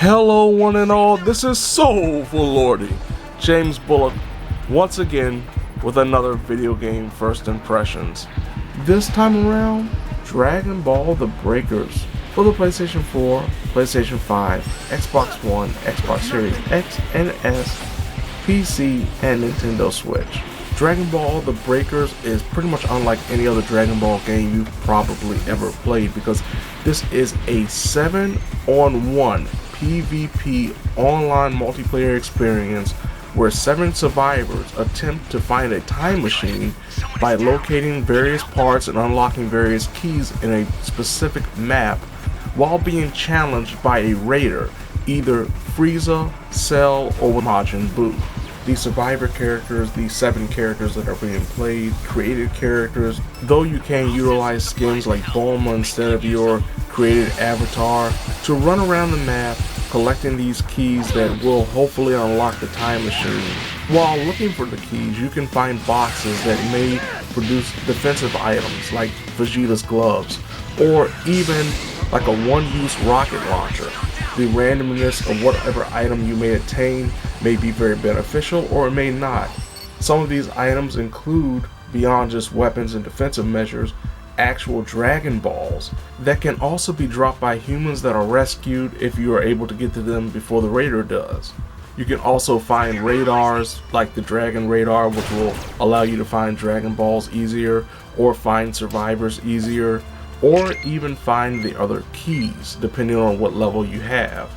Hello one and all, this is Soulful Lordy, James Bullock, once again with another video game first impressions. This time around, Dragon Ball The Breakers for the PlayStation 4, PlayStation 5, Xbox One, Xbox Series X and S, PC, and Nintendo Switch. Dragon Ball The Breakers is pretty much unlike any other Dragon Ball game you've probably ever played because this is a 7-on-1 PvP online multiplayer experience where 7 survivors attempt to find a time machine by locating various parts and unlocking various keys in a specific map while being challenged by a raider, either Frieza, Cell, or Majin Buu. These survivor characters, these 7 characters that are being played, created characters, though you can utilize skins like Bulma instead of your created avatar to run around the map collecting these keys that will hopefully unlock the time machine. While looking for the keys, you can find boxes that may produce defensive items like Vegeta's gloves, or even like a one-use rocket launcher. The randomness of whatever item you may attain may be very beneficial or it may not. Some of these items include, beyond just weapons and defensive measures, actual Dragon Balls that can also be dropped by humans that are rescued if you are able to get to them before the raider does. You can also find radars like the Dragon Radar, which will allow you to find Dragon Balls easier or find survivors easier, or even find the other keys depending on what level you have.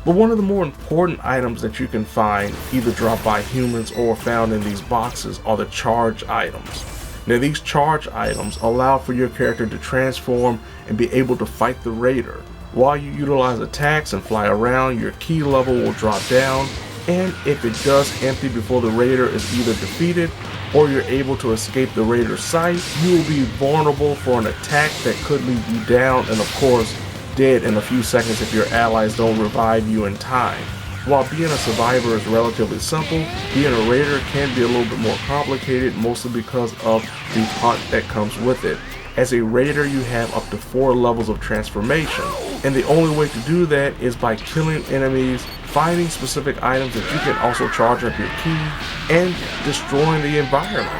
But one of the more important items that you can find, either dropped by humans or found in these boxes, are the charge items. Now these charge items allow for your character to transform and be able to fight the raider. While you utilize attacks and fly around, your key level will drop down, and if it does empty before the raider is either defeated or you're able to escape the raider's sight, you will be vulnerable for an attack that could leave you down and of course dead in a few seconds if your allies don't revive you in time. While being a survivor is relatively simple, being a raider can be a little bit more complicated, mostly because of the hunt that comes with it. As a raider, you have up to 4 levels of transformation, and the only way to do that is by killing enemies, finding specific items that you can also charge up your key, and destroying the environment.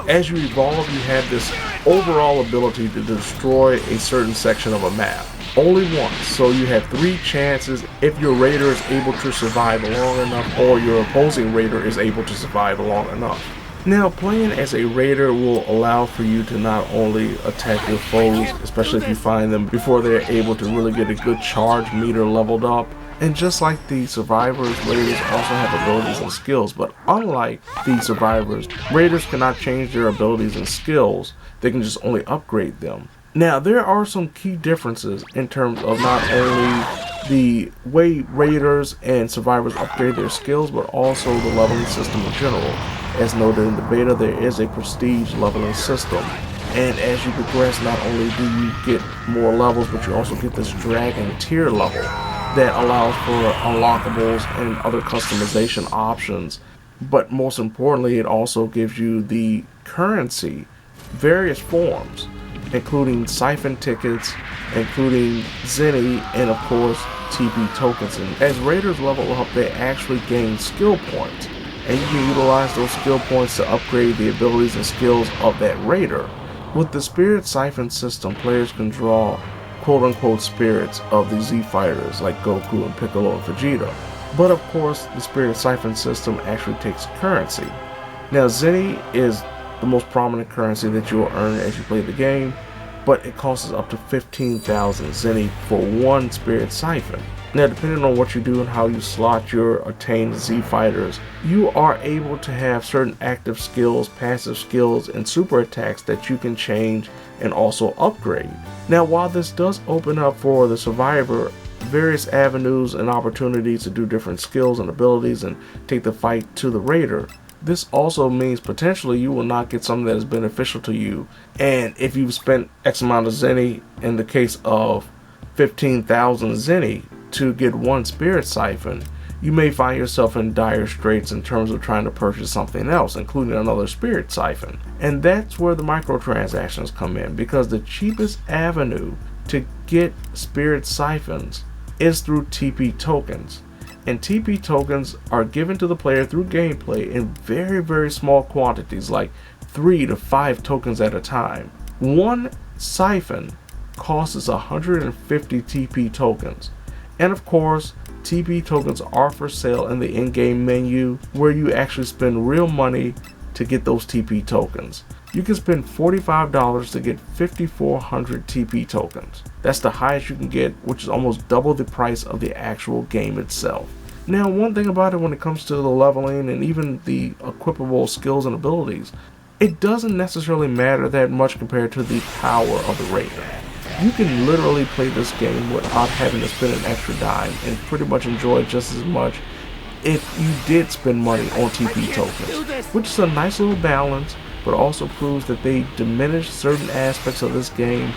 As you evolve, you have this overall ability to destroy a certain section of a map. Only once, so you have 3 chances if your raider is able to survive long enough or your opposing raider is able to survive long enough. Now, playing as a raider will allow for you to not only attack your foes, especially if you find them before they're able to really get a good charge meter leveled up. And just like the survivors, raiders also have abilities and skills, but unlike the survivors, raiders cannot change their abilities and skills, they can just only upgrade them. Now, there are some key differences in terms of not only the way raiders and survivors upgrade their skills, but also the leveling system in general. As noted in the beta, there is a prestige leveling system, and as you progress, not only do you get more levels, but you also get this dragon tier level that allows for unlockables and other customization options. But most importantly, it also gives you the currency, various forms, including siphon tickets, including Zenny, and of course TP tokens. And as raiders level up, they actually gain skill points, and you can utilize those skill points to upgrade the abilities and skills of that raider. With the Spirit Siphon system, players can draw quote-unquote spirits of the Z fighters like Goku and Piccolo and Vegeta. But of course, the Spirit Siphon system actually takes currency. Now, Zenny is the most prominent currency that you will earn as you play the game, but it costs up to 15,000 Zenny for 1 Spirit Siphon. Now, depending on what you do and how you slot your attained Z fighters, you are able to have certain active skills, passive skills, and super attacks that you can change and also upgrade. Now, while this does open up for the survivor various avenues and opportunities to do different skills and abilities and take the fight to the raider, this also means potentially you will not get something that is beneficial to you. And if you've spent X amount of Zenny, in the case of 15,000 Zenny, to get 1 Spirit Siphon, you may find yourself in dire straits in terms of trying to purchase something else, including another Spirit Siphon. And that's where the microtransactions come in, because the cheapest avenue to get Spirit Siphons is through TP tokens. And TP tokens are given to the player through gameplay in very small quantities, like 3 to 5 tokens at a time. One siphon costs 150 TP tokens. And of course, TP tokens are for sale in the in-game menu, where you actually spend real money to get those TP tokens. You can spend $45 to get 5,400 TP tokens. That's the highest you can get, which is almost double the price of the actual game itself. Now, one thing about it when it comes to the leveling and even the equipable skills and abilities, it doesn't necessarily matter that much compared to the power of the Raider. You can literally play this game without having to spend an extra dime and pretty much enjoy it just as much if you did spend money on TP tokens, which is a nice little balance, but also proves that they diminish certain aspects of this game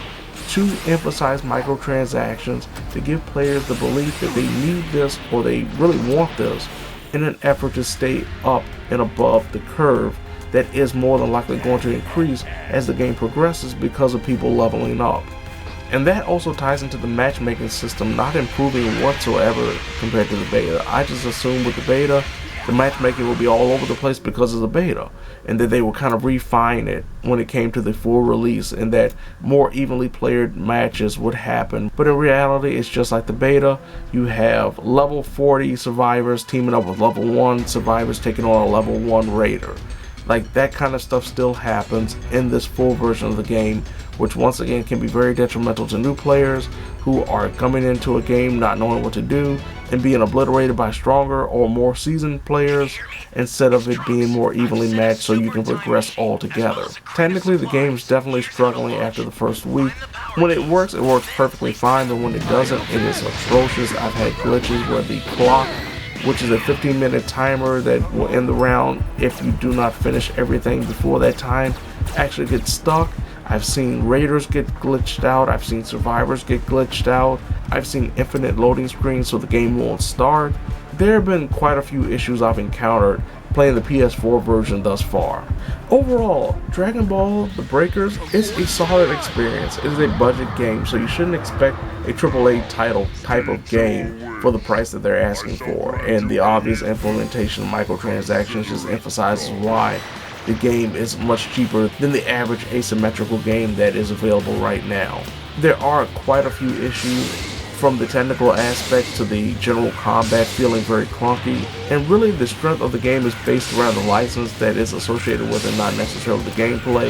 to emphasize microtransactions to give players the belief that they need this or they really want this in an effort to stay up and above the curve that is more than likely going to increase as the game progresses because of people leveling up. And that also ties into the matchmaking system not improving whatsoever compared to the beta. I just assume with the beta, the matchmaking will be all over the place because of the beta, and that they will kind of refine it when it came to the full release, and that more evenly played matches would happen. But in reality, it's just like the beta. You have level 40 survivors teaming up with level 1 survivors taking on a level 1 raider. Like, that kind of stuff still happens in this full version of the game, which once again can be very detrimental to new players who are coming into a game not knowing what to do and being obliterated by stronger or more seasoned players instead of it being more evenly matched so you can progress all together. Technically, the game's definitely struggling after the first week. When it works perfectly fine, but when it doesn't, it is atrocious. I've had glitches where the clock, which is a 15-minute timer that will end the round if you do not finish everything before that time, actually gets stuck. I've seen raiders get glitched out, I've seen survivors get glitched out, I've seen infinite loading screens so the game won't start. There have been quite a few issues I've encountered playing the PS4 version thus far. Overall, Dragon Ball The Breakers is a solid experience. It is a budget game, so you shouldn't expect a AAA title type of game for the price that they're asking for, and the obvious implementation of microtransactions just emphasizes why the game is much cheaper than the average asymmetrical game that is available right now. There are quite a few issues, from the technical aspects to the general combat feeling very clunky, and really the strength of the game is based around the license that is associated with it, not necessarily the gameplay.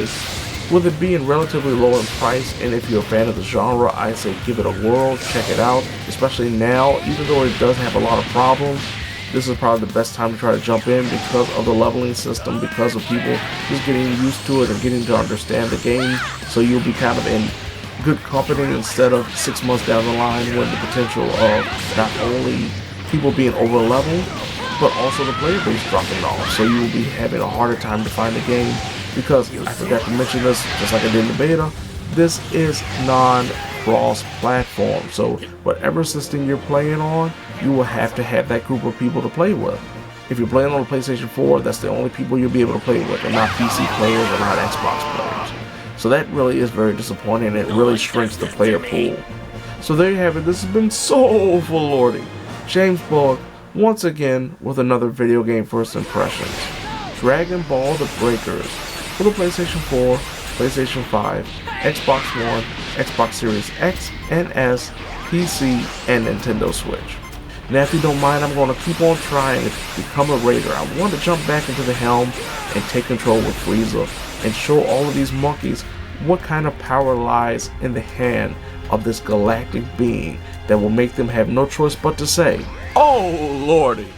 With it being relatively low in price, and if you're a fan of the genre, I'd say give it a whirl, check it out, especially now. Even though it does have a lot of problems, this is probably the best time to try to jump in because of the leveling system, because of people just getting used to it and getting to understand the game, so you'll be kind of in good company instead of 6 months down the line when the potential of not only people being over leveled, but also the player base dropping off, so you will be having a harder time to find the game. Because I forgot to mention this, just like I did in the beta, this is non-cross platform, so whatever system you're playing on, you will have to have that group of people to play with. If you're playing on the PlayStation 4, that's the only people you'll be able to play with, and not PC players or not Xbox players. So that really is very disappointing, and it really shrinks the player pool. So there you have it. This has been Soulful Lordy, James Bullock, once again with another video game first impressions. Dragon Ball The Breakers for the PlayStation 4, PlayStation 5, Xbox One, Xbox Series X and S, PC, and Nintendo Switch. Now, if you don't mind, I'm going to keep on trying to become a raider. I want to jump back into the helm and take control with Frieza and show all of these monkeys what kind of power lies in the hand of this galactic being that will make them have no choice but to say, "Oh Lordy."